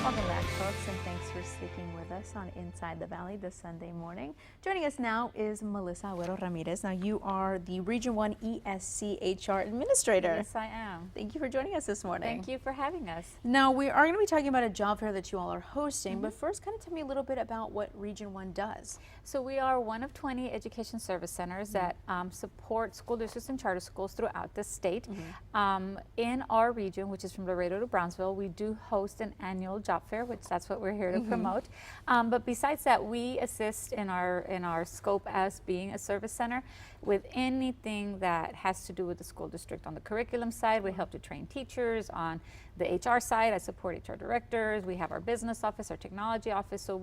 Welcome back, folks, and thanks for sticking with us on Inside the Valley this Sunday morning. Joining us now is Melissa Agüero Ramirez. Now, you are the Region 1 ESC HR Administrator. Yes, I am. Thank you for joining us this morning. Thank you for having us. Now, we are going to be talking about a job fair that you all are hosting, but first, kind of tell me a little bit about what Region 1 does. So we are one of 20 education service centers that support school districts and charter schools throughout the state. In our region, which is from Laredo to Brownsville, we do host an annual job fair, which that's what we're here to promote. But besides that, we assist in our scope as being a service center with anything that has to do with the school district. On the curriculum side, we help to train teachers. On the HR side, I support HR directors. We have our business office, our technology office. So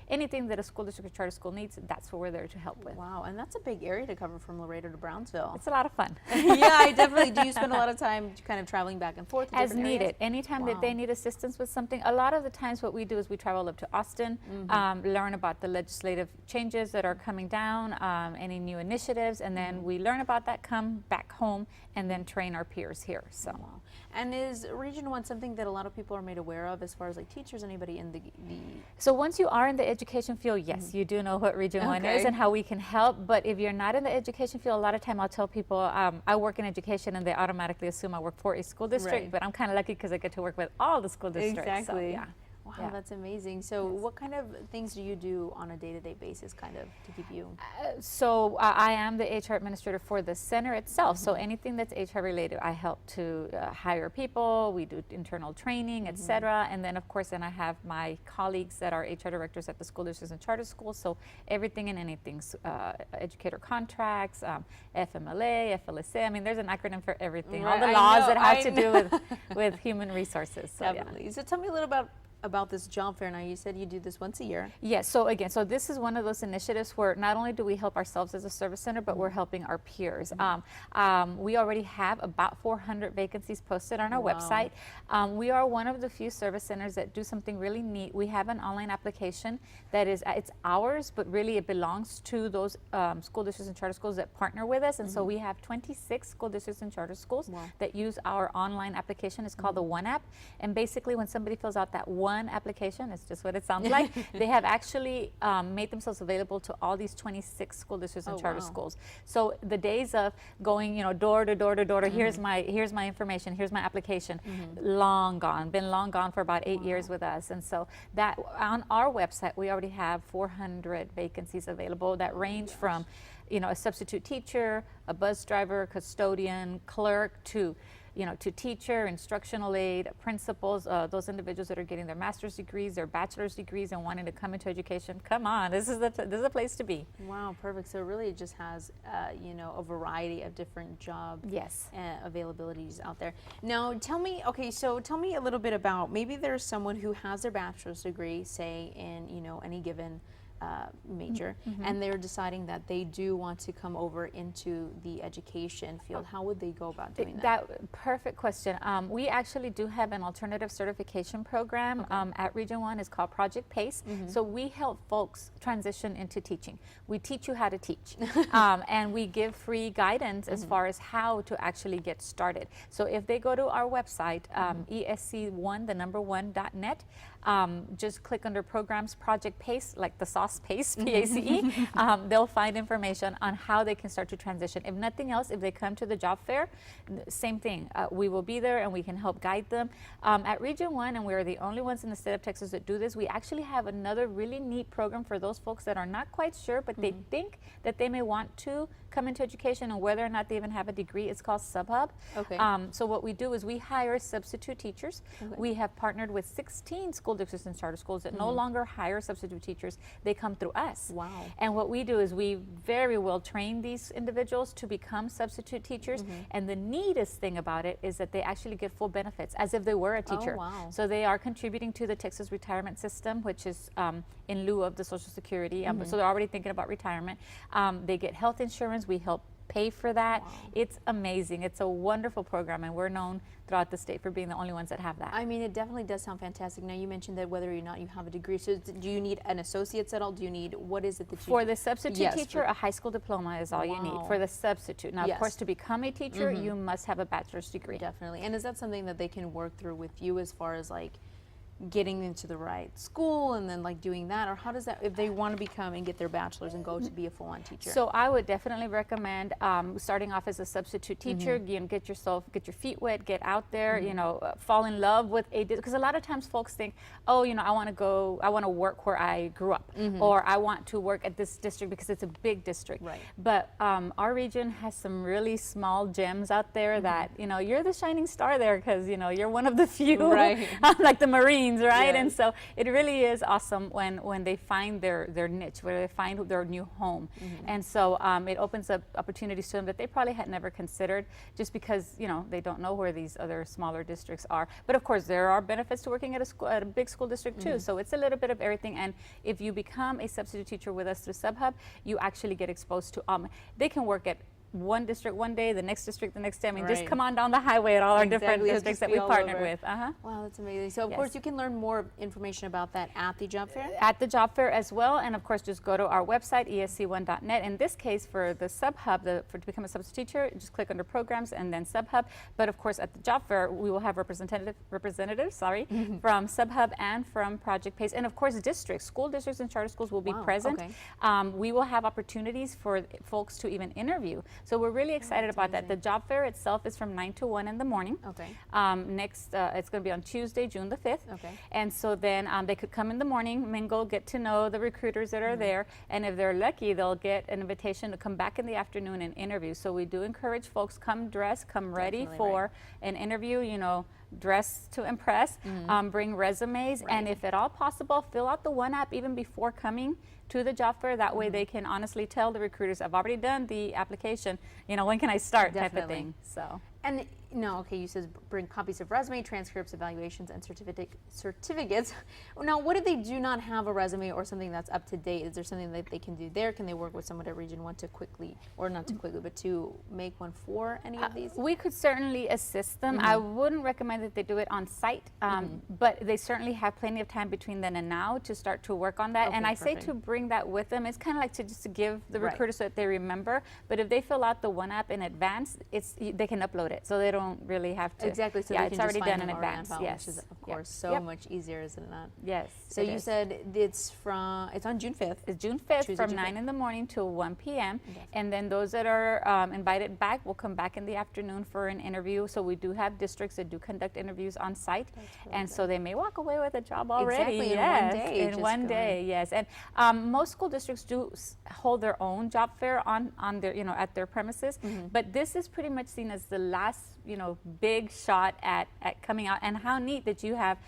anything that a school district or charter school needs, that's what we're there to help with. Wow, and that's a big area to cover from Laredo to Brownsville. It's a lot of fun. Yeah, I definitely do. You spend a lot of time kind of traveling back and forth to As different needed. areas? Anytime that they need assistance with something, a lot of the times what we do is we travel up to Austin, learn about the legislative changes that are coming down, any new initiatives, and then we learn about that, come back home, and then train our peers here. So. Wow. And is Region 1 something that a lot of people are made aware of as far as like teachers, anybody in the So once you are in the education field, yes, you do know what Region 1 is and how we can help. But if you're not in the education field, a lot of time I'll tell people I work in education and they automatically assume I work for a school district. But I'm kind of lucky because I get to work with all the school districts. Exactly. So, yeah. Wow, that's amazing. So what kind of things do you do on a day-to-day basis kind of to keep you? So I am the HR administrator for the center itself. So anything that's HR related, I help to hire people. We do internal training, etc. And then of course, then I have my colleagues that are HR directors at the school districts and charter schools. So everything and anything, educator contracts, FMLA, FLSA. I mean, there's an acronym for everything. All the laws that have to do with human resources. So, definitely. So tell me a little about this job fair. Now, you said you do this once a year. Yes, so again, so this is one of those initiatives where not only do we help ourselves as a service center, but we're helping our peers. We already have about 400 vacancies posted on our website. We are one of the few service centers that do something really neat. We have an online application that is, it's ours, but really it belongs to those school districts and charter schools that partner with us. And so we have 26 school districts and charter schools that use our online application. It's called the One App. And basically when somebody fills out that one application, it's just what it sounds like, they have actually made themselves available to all these 26 school districts and charter schools. So the days of going, door to door to door, here's my information, here's my application, long gone, been long gone for about 8 years with us. And so that on our website, we already have 400 vacancies available that range from, a substitute teacher, a bus driver, custodian, clerk, to teacher, instructional aid, principals, those individuals that are getting their master's degrees, their bachelor's degrees, and wanting to come into education. Come on, this is a place to be. Wow, perfect. So it really just has, a variety of different job availabilities out there. Now, tell me a little bit about, maybe there's someone who has their bachelor's degree, say in, any given major, and they're deciding that they do want to come over into the education field. How would they go about doing that? Perfect question. We actually do have an alternative certification program at Region 1. It's called Project PACE. So we help folks transition into teaching. We teach you how to teach, and we give free guidance as far as how to actually get started. So if they go to our website, ESC1.net, just click under programs, Project PACE, like the sauce PACE, PACE. They'll find information on how they can start to transition. If nothing else, if they come to the job fair, same thing. We will be there and we can help guide them. At Region 1, and we're the only ones in the state of Texas that do this, we actually have another really neat program for those folks that are not quite sure, but they think that they may want to come into education and whether or not they even have a degree. It's called SubHub. So what we do is we hire substitute teachers. We have partnered with 16 school districts and charter schools that no longer hire substitute teachers. They come through us. Wow. And what we do is we very well train these individuals to become substitute teachers. And the neatest thing about it is that they actually get full benefits as if they were a teacher. So they are contributing to the Texas retirement system, which is in lieu of the Social Security. So they're already thinking about retirement. They get health insurance. We help pay for that. It's amazing. It's a wonderful program, and we're known throughout the state for being the only ones that have that. I mean, it definitely does sound fantastic. Now, you mentioned that whether or not you have a degree, so do you need an associate's at all? Do you need, what is it that you For the substitute teacher, a high school diploma is all you need for the substitute. Now, of course, to become a teacher, you must have a bachelor's degree. Definitely. And is that something that they can work through with you as far as like, getting into the right school and then like doing that, or how does that, if they want to become and get their bachelor's and go to be a full-on teacher? So I would definitely recommend starting off as a substitute teacher. You know, get your feet wet, get out there, you know, fall in love with because a lot of times folks think, oh, you know, I want to work where I grew up, or I want to work at this district because it's a big district. Right. But our region has some really small gems out there that, you know, you're the shining star there because, you know, you're one of the few, right. like the Marines, right? Yes. And so it really is awesome when they find their niche, where they find their new home. And so it opens up opportunities to them that they probably had never considered, just because, you know, they don't know where these other smaller districts are. But of course, there are benefits to working at a big school district too. So it's a little bit of everything. And if you become a substitute teacher with us through SubHub, you actually get exposed to they can work at one district one day, the next district the next day. I mean, just come on down the highway at all our different districts that we partnered with. Wow, that's amazing. So of course you can learn more information about that at the job fair? At the job fair as well, and of course just go to our website, esc1.net. In this case, for the SubHub, to become a substitute teacher, just click under programs and then SubHub. But of course at the job fair, we will have representatives from SubHub and from Project PACE, and of course districts, school districts and charter schools will be present. We will have opportunities for folks to even interview. So we're really excited about that. The job fair itself is from 9 to 1 in the morning. Next, it's going to be on Tuesday, June the 5th. And so then they could come in the morning, mingle, get to know the recruiters that are there. And if they're lucky, they'll get an invitation to come back in the afternoon and interview. So we do encourage folks, come dressed, come ready for an interview, you know, dress to impress, bring resumes, and if at all possible, fill out the One app even before coming to the job fair. That way they can honestly tell the recruiters, I've already done the application, you know, when can I start, type of thing. So. And no, okay, you said bring copies of resume, transcripts, evaluations, and certificates. Now, what if they do not have a resume or something that's up to date? Is there something that they can do there? Can they work with someone at Region 1 to quickly, or not too quickly, but to make one for any of these? We could certainly assist them. I wouldn't recommend that they do it on site, but they certainly have plenty of time between then and now to start to work on that. And I say to bring that with them. It's kind of like just to give the recruiter so that they remember. But if they fill out the One app in advance, they can upload it, so they don't really have to. Exactly. So yeah, it's already done in advance. Yes, which is of course so much easier, isn't it not? Yes. So you said it's on June 5th. It's June 5th from 9 in the morning till 1 p.m. And then those that are invited back will come back in the afternoon for an interview. So we do have districts that do conduct interviews on site, and so they may walk away with a job already. Exactly, in one day. In one day, yes. And most school districts do hold their own job fair on their, you know, at their premises. But this is pretty much seen as the last, you know, big shot at coming out. And how neat that you have,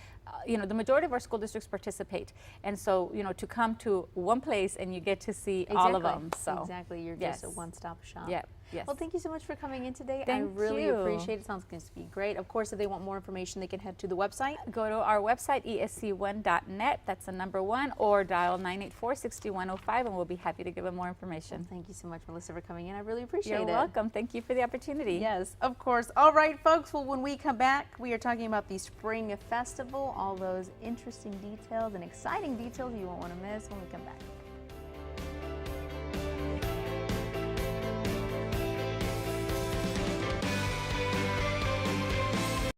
you know, the majority of our school districts participate, and so, you know, to come to one place and you get to see all of them. So exactly, you're just a one-stop shop. Yep. Yes. Well, thank you so much for coming in today. Thank I really you. appreciate it. Sounds going to be great. Of course, if they want more information, they can head to the website. Go to our website, esc1.net. That's the number 1, or dial 984-6105, and we'll be happy to give them more information. Well, thank you so much, Melissa, for coming in. I really appreciate it. You're welcome. Thank you for the opportunity. Yes, of course. All right, folks. Well, when we come back, we are talking about the Spring Festival, all those interesting details and exciting details you won't want to miss when we come back.